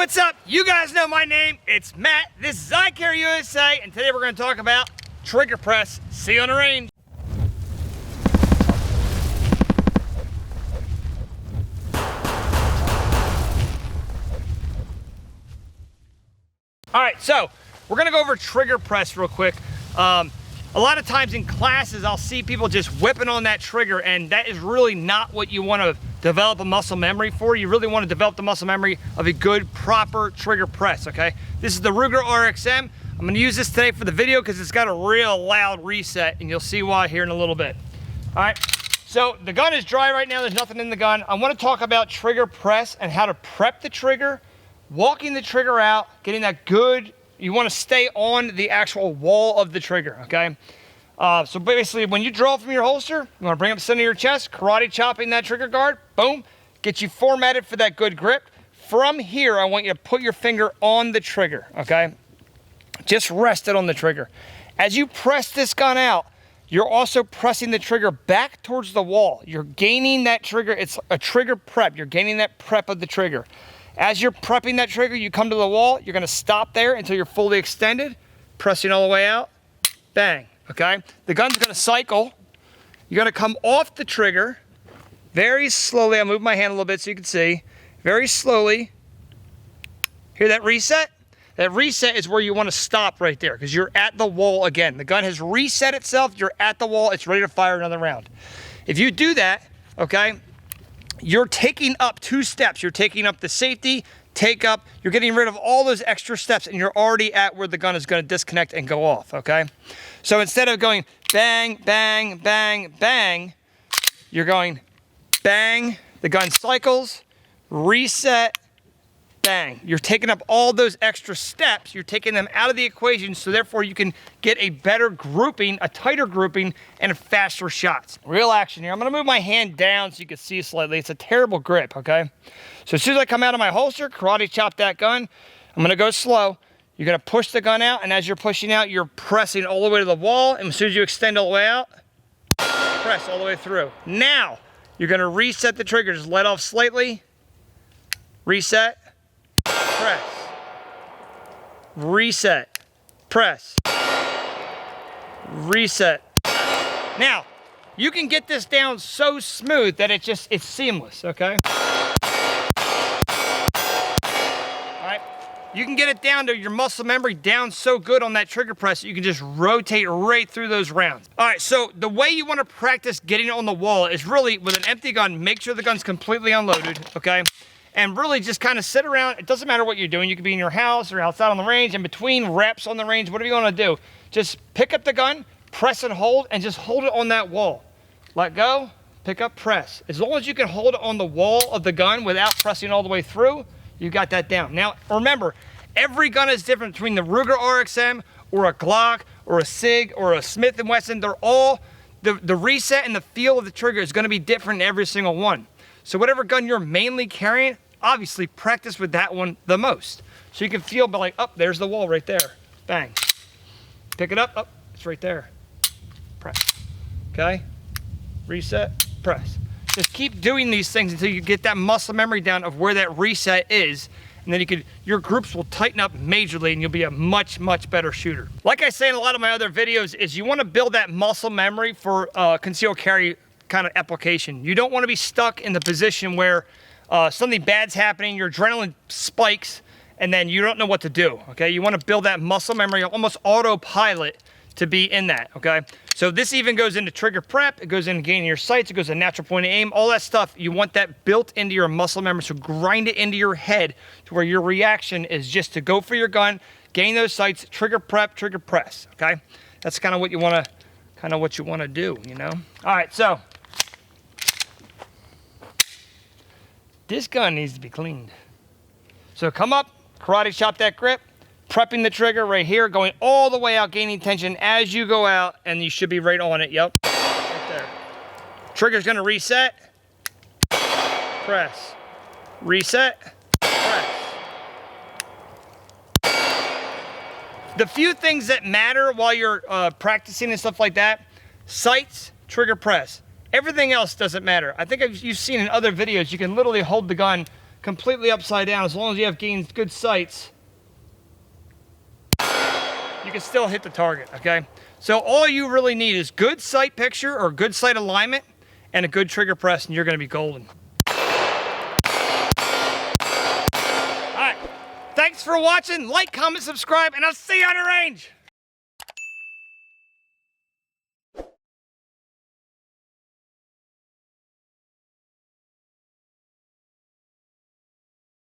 what's up? You guys know my name. It's Matt. This is Icarryusa, and today we're going to talk about trigger press. See you on the range. All right, so we're going to go over trigger press real quick. A lot of times in classes, I'll see people just whipping on that trigger, and that is really not what you want to develop a muscle memory for. You really want to develop the muscle memory of a good, proper trigger press, okay? This is the Ruger RXM. I'm going to use this today for the video because it's got a real loud reset, and you'll see why here in a little bit. All right, so the gun is dry right now. There's nothing in the gun. I want to talk about trigger press and how to prep the trigger, walking the trigger out, getting that good. You want to stay on the actual wall of the trigger, okay? So basically, when you draw from your holster, you want to bring up the center of your chest, karate chopping that trigger guard, boom, get you formatted for that good grip. From here, I want you to put your finger on the trigger, okay? Just rest it on the trigger. As you press this gun out, you're also pressing the trigger back towards the wall. You're gaining that trigger. It's a trigger prep. You're gaining that prep of the trigger. As you're prepping that trigger, you come to the wall, you're gonna stop there until you're fully extended, pressing all the way out, bang, okay? The gun's gonna cycle. You're gonna come off the trigger very slowly. I'll move my hand a little bit so you can see. Very slowly. Hear that reset? That reset is where you wanna stop right there because you're at the wall again. The gun has reset itself, you're at the wall, it's ready to fire another round. If you do that, okay, you're taking up 2 steps. You're taking up the safety, you're getting rid of all those extra steps, and you're already at where the gun is gonna disconnect and go off, okay? So instead of going bang, bang, bang, bang, you're going bang, the gun cycles, reset, bang. You're taking up all those extra steps, you're taking them out of the equation, so therefore you can get a better grouping, a tighter grouping, and faster shots. Real action here. I'm gonna move my hand down so you can see slightly. It's a terrible grip, okay? So as soon as I come out of my holster, karate chop that gun, I'm gonna go slow. You're gonna push the gun out, and as you're pushing out, you're pressing all the way to the wall, and as soon as you extend all the way out, press all the way through. Now, you're gonna reset the trigger. Just let off slightly, reset, press, reset, press, reset. Now, you can get this down so smooth that it's seamless, okay? All right, you can get it down to your muscle memory down so good on that trigger press that you can just rotate right through those rounds. All right, so the way you want to practice getting it on the wall is really with an empty gun, make sure the gun's completely unloaded, okay? And really just kind of sit around. It doesn't matter what you're doing. You could be in your house or outside on the range, in between reps on the range, whatever you want to do. Just pick up the gun, press and hold, and just hold it on that wall. Let go, pick up, press. As long as you can hold it on the wall of the gun without pressing all the way through, you got that down. Now, remember, every gun is different between the Ruger RXM or a Glock or a SIG or a Smith & Wesson. They're all, the reset and the feel of the trigger is going to be different in every single one. So whatever gun you're mainly carrying, obviously practice with that one the most. So you can feel like, oh, there's the wall right there. Bang. Pick it up, oh, it's right there. Press. Okay? Reset, press. Just keep doing these things until you get that muscle memory down of where that reset is. And then your groups will tighten up majorly and you'll be a much, much better shooter. Like I say in a lot of my other videos, is you want to build that muscle memory for concealed carry kind of application. You don't want to be stuck in the position where something bad's happening, your adrenaline spikes, and then you don't know what to do, okay? You want to build that muscle memory, almost autopilot, to be in that, okay? So this even goes into trigger prep, it goes into gaining your sights, it goes to natural point of aim, all that stuff. You want that built into your muscle memory, so grind it into your head to where your reaction is just to go for your gun, gain those sights, trigger prep, trigger press, okay? That's kind of what you want to, do, you know? All right, so this gun needs to be cleaned. So come up, karate chop that grip, prepping the trigger right here, going all the way out, gaining tension as you go out, and you should be right on it, yep, right there. Trigger's gonna reset, press, reset, press. The few things that matter while you're practicing and stuff like that, sights, trigger press. Everything else doesn't matter. I think you've seen in other videos, you can literally hold the gun completely upside down, as long as you have good sights, you can still hit the target, okay? So all you really need is good sight picture or good sight alignment and a good trigger press, and you're gonna be golden. All right, thanks for watching. Like, comment, subscribe, and I'll see you on the range.